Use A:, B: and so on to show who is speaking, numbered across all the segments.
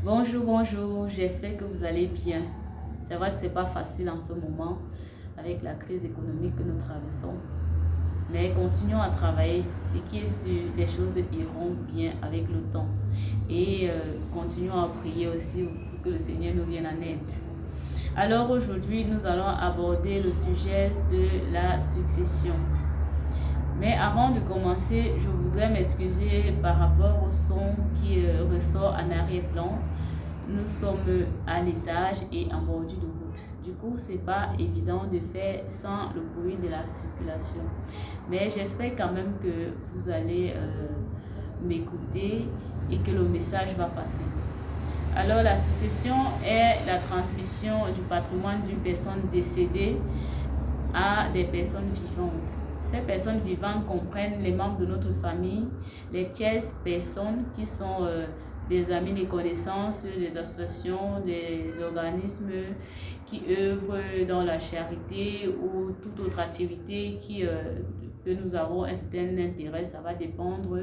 A: Bonjour, j'espère que vous allez bien. C'est vrai que c'est pas facile en ce moment avec la crise économique que nous traversons. Mais continuons à travailler. Ce qui est sûr, les choses iront bien avec le temps. Et continuons à prier aussi pour que le Seigneur nous vienne en aide. Alors aujourd'hui, nous allons aborder le sujet de la succession. Mais avant de commencer, je voudrais m'excuser par rapport au son qui ressort en arrière-plan. Nous sommes à l'étage et en bordure de route. Du coup, c'est pas évident de faire sans le bruit de la circulation. Mais j'espère quand même que vous allez m'écouter et que le message va passer. Alors, la succession est la transmission du patrimoine d'une personne décédée à des personnes vivantes. Ces personnes vivantes comprennent les membres de notre famille, les tierces personnes qui sont des amis, des connaissances, des associations, des organismes qui œuvrent dans la charité ou toute autre activité que nous avons un certain intérêt. Ça va dépendre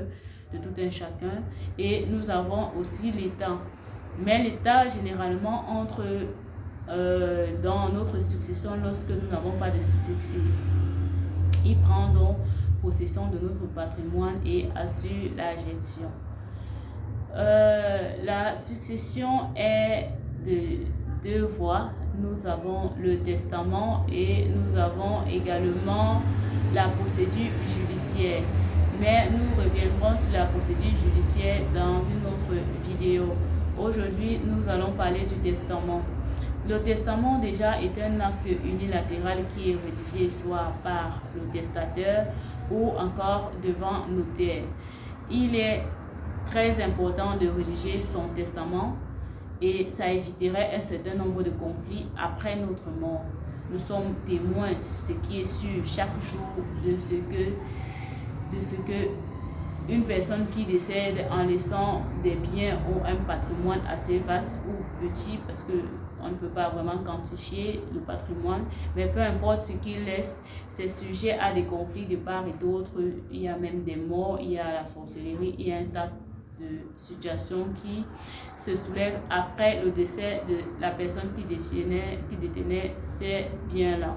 A: de tout un chacun. Et nous avons aussi l'État. Mais l'État, généralement, entre dans notre succession lorsque nous n'avons pas de succès. Il prend donc possession de notre patrimoine et assure la gestion. La succession est de deux voies. Nous avons le testament et nous avons également la procédure judiciaire. Mais nous reviendrons sur la procédure judiciaire dans une autre vidéo. Aujourd'hui, nous allons parler du testament. Le testament déjà est un acte unilatéral qui est rédigé soit par le testateur ou encore devant notaire. Il est très important de rédiger son testament et ça éviterait un certain nombre de conflits après notre mort. Nous sommes témoins, ce qui est sûr, chaque jour de ce que une personne qui décède en laissant des biens ou un patrimoine assez vaste ou petit, parce que on ne peut pas vraiment quantifier le patrimoine, mais peu importe ce qu'il laisse, c'est sujet à des conflits de part et d'autre. Il y a même des morts, il y a la sorcellerie, il y a un tas de situations qui se soulèvent après le décès de la personne qui détenait ces biens-là.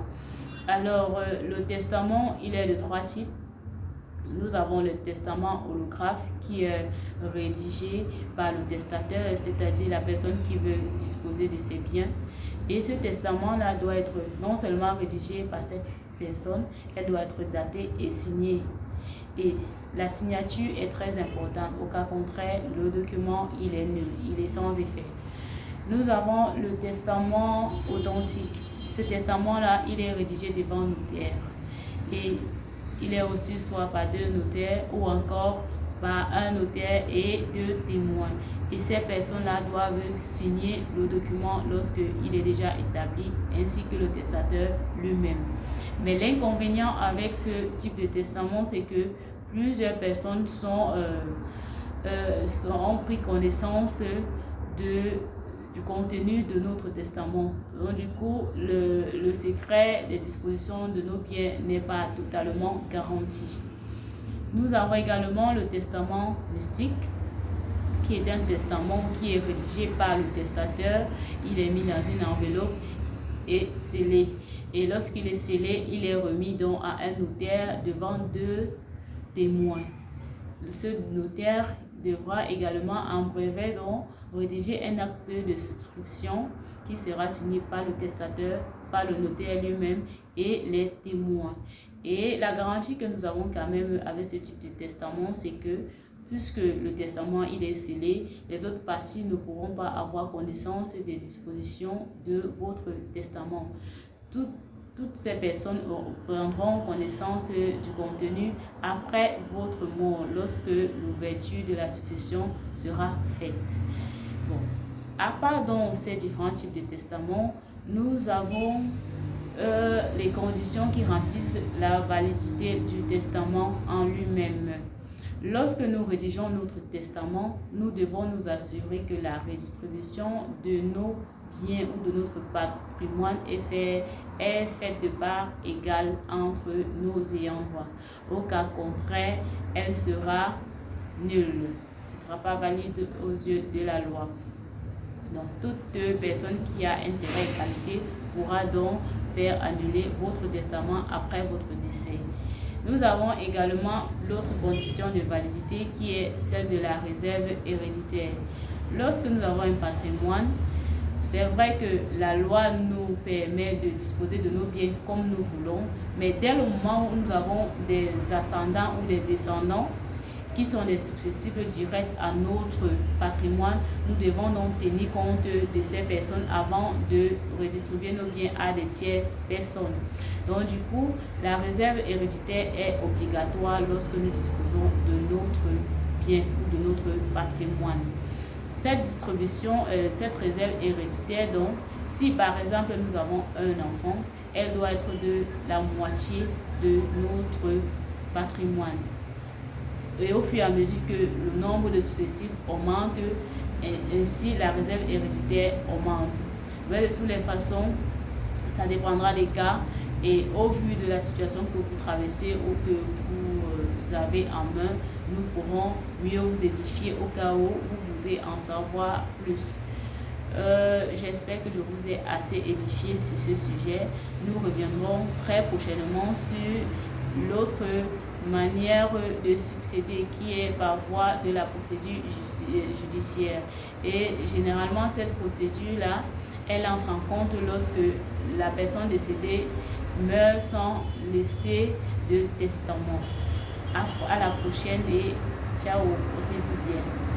A: Alors, le testament, il est de trois types. Nous avons le testament holographe qui est rédigé par le testateur, c'est-à-dire la personne qui veut disposer de ses biens. Et ce testament-là doit être non seulement rédigé par cette personne, elle doit être datée et signée. Et la signature est très importante. Au cas contraire, le document, il est nul, il est sans effet. Nous avons le testament authentique. Ce testament-là, il est rédigé devant notaire. Et il est reçu soit par deux notaires ou encore par un notaire et deux témoins. Et ces personnes-là doivent signer le document lorsqu'il est déjà établi, ainsi que le testateur lui-même. Mais l'inconvénient avec ce type de testament, c'est que plusieurs personnes ont pris connaissance du contenu de notre testament. Donc, du coup, le secret des dispositions de nos biens n'est pas totalement garanti. Nous avons également le testament mystique, qui est un testament qui est rédigé par le testateur. Il est mis dans une enveloppe et scellé. Et lorsqu'il est scellé, il est remis donc à un notaire devant deux témoins. Ce notaire devra également en brevet donc rédiger un acte de souscription qui sera signé par le testateur, par le notaire lui-même et les témoins. Et la garantie que nous avons quand même avec ce type de testament, c'est que puisque le testament il est scellé, les autres parties ne pourront pas avoir connaissance des dispositions de votre testament. Toutes ces personnes prendront connaissance du contenu après votre mort, lorsque l'ouverture de la succession sera faite. Bon. À part donc ces différents types de testaments, nous avons les conditions qui remplissent la validité du testament en lui-même. Lorsque nous rédigeons notre testament, nous devons nous assurer que la redistribution de nos biens ou de notre patrimoine est faite de part égale entre nos ayants droit. Au cas contraire, elle sera nulle, elle ne sera pas valide aux yeux de la loi. Donc, toute personne qui a intérêt et qualité pourra donc faire annuler votre testament après votre décès. Nous avons également l'autre condition de validité qui est celle de la réserve héréditaire. Lorsque nous avons un patrimoine, c'est vrai que la loi nous permet de disposer de nos biens comme nous voulons, mais dès le moment où nous avons des ascendants ou des descendants qui sont des successibles directs à notre patrimoine, nous devons donc tenir compte de ces personnes avant de redistribuer nos biens à des tierces personnes. Donc du coup, la réserve héréditaire est obligatoire lorsque nous disposons de notre bien ou de notre patrimoine. Cette distribution, cette réserve héréditaire, donc, si par exemple nous avons un enfant, elle doit être de la moitié de notre patrimoine. Et au fur et à mesure que le nombre de successifs augmente, ainsi la réserve héréditaire augmente. Mais de toutes les façons, ça dépendra des cas et au vu de la situation que vous traversez ou que vous avez en main, nous pourrons mieux vous édifier au cas où vous voudrez en savoir plus. J'espère que je vous ai assez édifié sur ce sujet. Nous reviendrons très prochainement sur l'autre manière de succéder qui est par voie de la procédure judiciaire. Et généralement, cette procédure-là, elle entre en compte lorsque la personne décédée meurt sans laisser de testament. À la prochaine et ciao, portez-vous bien.